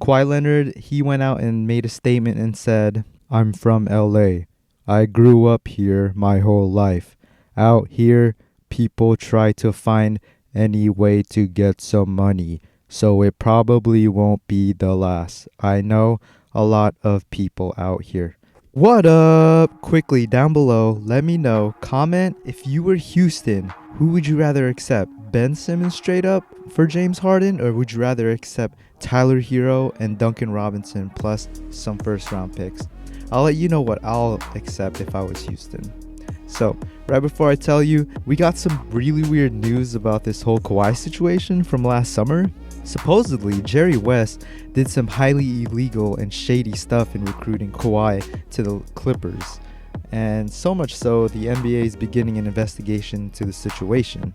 Kawhi Leonard, he went out and made a statement and said, "I'm from LA. I grew up here my whole life. Out here, people try to find any way to get some money, so it probably won't be the last. I know a lot of people out here." What up? Quickly down below, let me know. Comment if you were Houston, who would you rather accept? Ben Simmons straight up for James Harden, or would you rather accept Tyler Hero and Duncan Robinson plus some first round picks? I'll let you know what I'll accept if I was Houston. So, right before I tell you, we got some really weird news about this whole Kawhi situation from last summer. Supposedly, Jerry West did some highly illegal and shady stuff in recruiting Kawhi to the Clippers. And so much so, the NBA is beginning an investigation to the situation.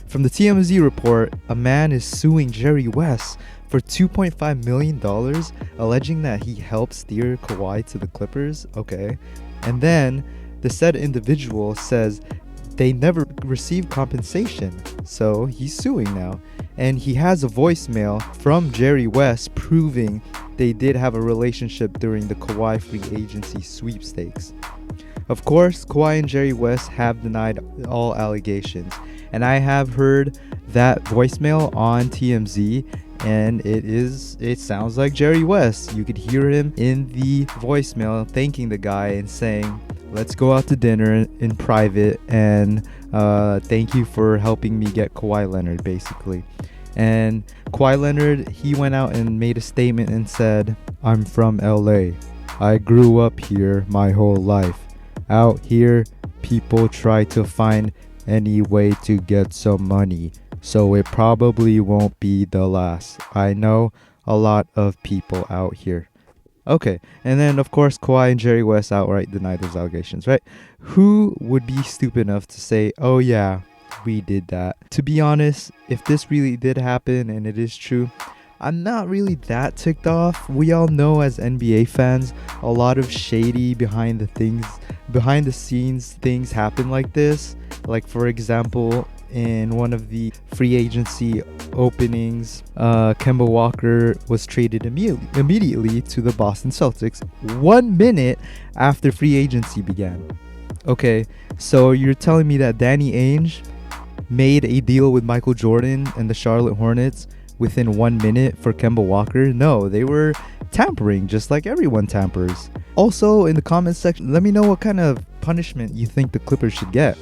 From the TMZ report, a man is suing Jerry West for $2.5 million, alleging that he helped steer Kawhi to the Clippers. Okay. And then the said individual says they never received compensation, so he's suing now. And he has a voicemail from Jerry West proving they did have a relationship during the Kawhi free agency sweepstakes. Of course, Kawhi and Jerry West have denied all allegations, and I have heard that voicemail on TMZ, and it sounds like Jerry West. You could hear him in the voicemail thanking the guy and saying, "Let's go out to dinner in private, and thank you for helping me get Kawhi Leonard," basically. And Kawhi Leonard, he went out and made a statement and said, "I'm from LA. I grew up here my whole life. Out here, people try to find any way to get some money, so it probably won't be the last. I know a lot of people out here." Okay, and then of course Kawhi and Jerry West outright denied those allegations, right? Who would be stupid enough to say, "Oh yeah, we did that"? To be honest, if this really did happen and it is true, I'm not really that ticked off. We all know as NBA fans, a lot of shady behind the scenes things happen like this. Like for example, in one of the free agency openings, Kemba Walker was traded immediately to the Boston Celtics 1 minute after free agency began. Okay, so you're telling me that Danny Ainge made a deal with Michael Jordan and the Charlotte Hornets within 1 minute for Kemba Walker? No, they were tampering just like everyone tampers. Also, in the comments section, let me know what kind of punishment you think the Clippers should get.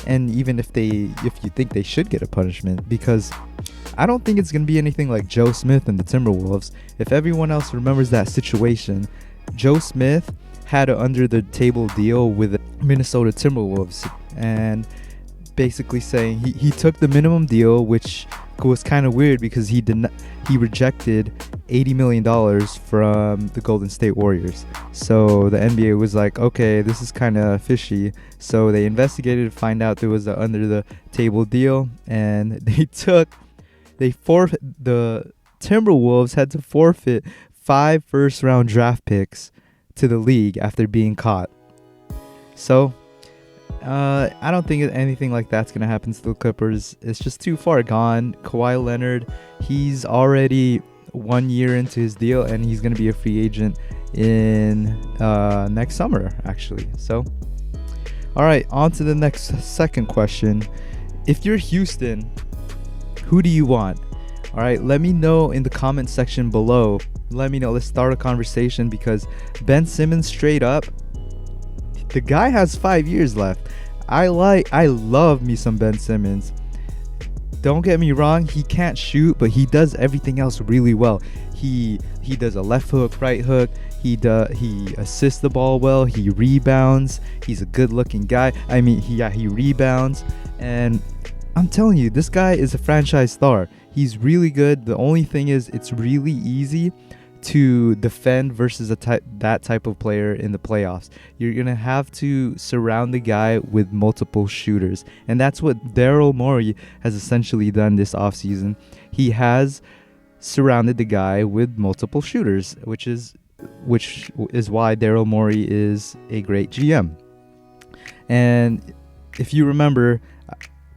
And even if you think they should get a punishment, because I don't think it's going to be anything like Joe Smith and the Timberwolves. If everyone else remembers that situation, Joe Smith had an under-the-table deal with the Minnesota Timberwolves, and basically saying he took the minimum deal, which was kind of weird because he rejected $80 million from the Golden State Warriors. So the NBA was like, okay, this is kind of fishy. So they investigated to find out there was an under the table deal, and the Timberwolves had to forfeit 5 first round draft picks to the league after being caught. So I don't think anything like that's going to happen to the Clippers. It's just too far gone. Kawhi Leonard, he's already 1 year into his deal, and he's going to be a free agent in next summer, actually. So, all right, on to the second question. If you're Houston, who do you want? All right, let me know in the comment section below. Let me know. Let's start a conversation, because Ben Simmons straight up, the guy has 5 years left. I love me some Ben Simmons. Don't get me wrong, he can't shoot, but he does everything else really well. He does a left hook, right hook. He assists the ball well. He rebounds. He's a good-looking guy. I mean, he rebounds, and I'm telling you, this guy is a franchise star. He's really good. The only thing is, it's really easy to defend versus that type of player in the playoffs. You're gonna have to surround the guy with multiple shooters, and that's what Daryl Morey has essentially done this offseason. He has surrounded the guy with multiple shooters, which is why Daryl Morey is a great GM. And if you remember,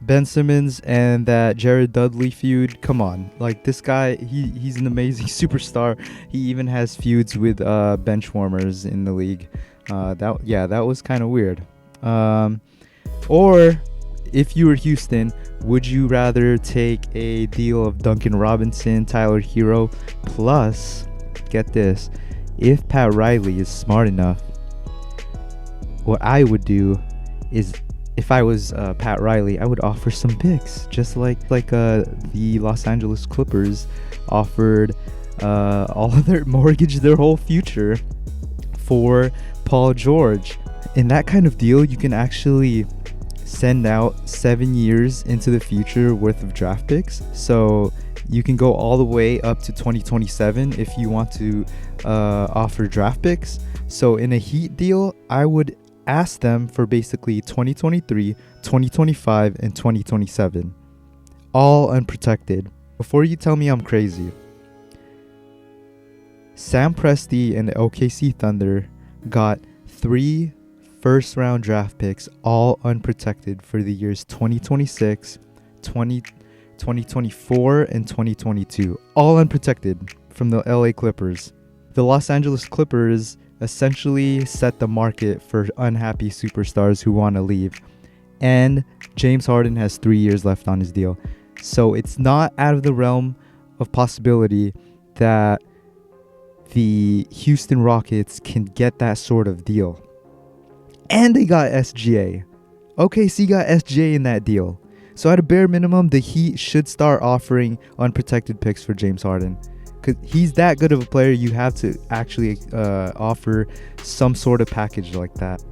Ben Simmons and that Jared Dudley feud. Come on, like this guy, he's an amazing superstar. He even has feuds with bench warmers in the league. That was kind of weird. Or if you were Houston, would you rather take a deal of Duncan Robinson, Tyler Hero, plus, get this, if Pat Riley is smart enough, what I would do is, if I was Pat Riley, I would offer some picks, just like the Los Angeles Clippers offered all of their mortgage, their whole future for Paul George. In that kind of deal, you can actually send out 7 years into the future worth of draft picks. So you can go all the way up to 2027 if you want to offer draft picks. So in a Heat deal, I would ask them for basically 2023, 2025, and 2027. All unprotected. Before you tell me I'm crazy, Sam Presti and the OKC Thunder got 3 first-round draft picks, all unprotected, for the years 2026, 2024, and 2022. All unprotected from the LA Clippers. The Los Angeles Clippers essentially set the market for unhappy superstars who want to leave. And James Harden has 3 years left on his deal. So it's not out of the realm of possibility that the Houston Rockets can get that sort of deal. And they got SGA. OKC got SGA in that deal. So at a bare minimum, the Heat should start offering unprotected picks for James Harden. Because he's that good of a player, you have to actually offer some sort of package like that.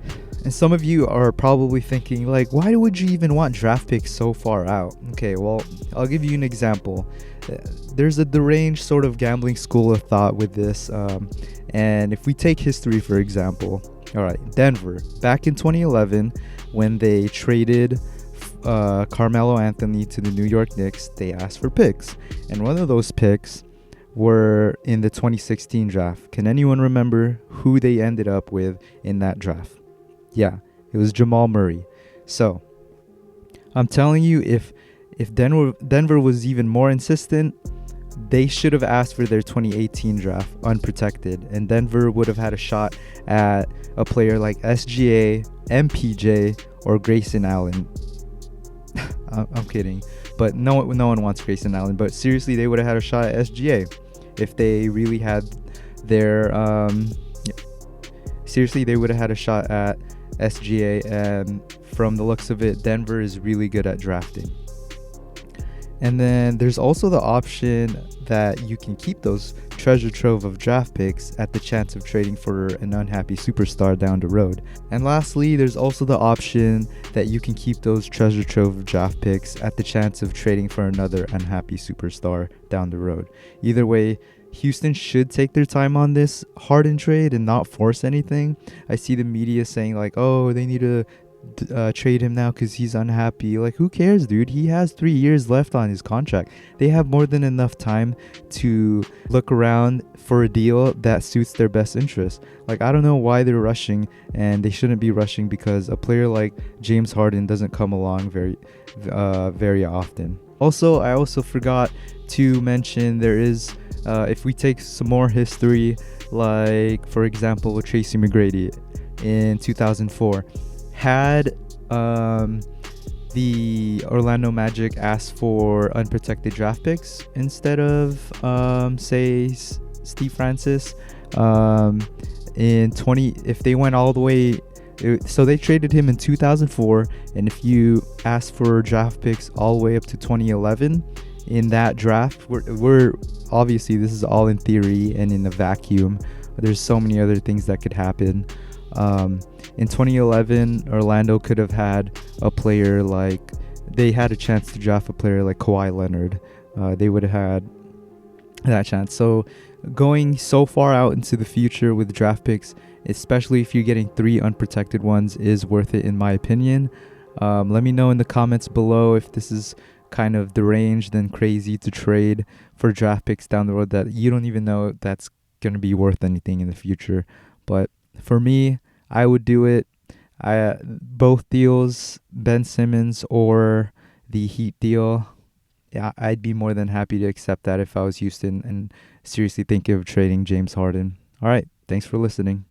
And some of you are probably thinking, like, why would you even want draft picks so far out? Okay, well, I'll give you an example. There's a deranged sort of gambling school of thought with this. And if we take history, for example, all right, Denver, back in 2011, when they traded Carmelo Anthony to the New York Knicks, they asked for picks. And one of those picks were in the 2016 draft. Can anyone remember who they ended up with in that draft? Yeah, it was Jamal Murray. So I'm telling you, if Denver was even more insistent, they should have asked for their 2018 draft unprotected, and Denver would have had a shot at a player like SGA, MPJ, or Grayson Allen. I'm kidding, but no one wants Grayson Allen. But seriously, they would have had a shot at SGA if they really had their seriously, they would have had a shot at SGA. And from the looks of it, Denver is really good at drafting. And then there's also the option that you can keep those treasure trove of draft picks at the chance of trading for an unhappy superstar down the road. And lastly, there's also the option that you can keep those treasure trove of draft picks at the chance of trading for another unhappy superstar down the road. Either way, Houston should take their time on this Harden trade and not force anything. I see the media saying like, oh, they need to trade him now because he's unhappy. Like, who cares, dude? He has 3 years left on his contract. They have more than enough time to look around for a deal that suits their best interest. Like, I don't know why they're rushing, and they shouldn't be rushing because a player like James Harden doesn't come along very often. Also, I also forgot to mention there is if we take some more history, like for example Tracy McGrady in 2004, had the Orlando Magic asked for unprotected draft picks instead of say Steve Francis if they went all the way, so they traded him in 2004, and if you ask for draft picks all the way up to 2011 in that draft, we're obviously, this is all in theory and in a vacuum. There's so many other things that could happen. In 2011, Orlando could have had a player like, they had a chance to draft a player like Kawhi Leonard. They would have had that chance. So going so far out into the future with draft picks, especially if you're getting 3 unprotected ones, is worth it in my opinion. Let me know in the comments below if this is kind of deranged and crazy to trade for draft picks down the road that you don't even know that's going to be worth anything in the future. But for me, I would do it. Both deals, Ben Simmons or the Heat deal, yeah, I'd be more than happy to accept that if I was Houston and seriously thinking of trading James Harden. All right. Thanks for listening.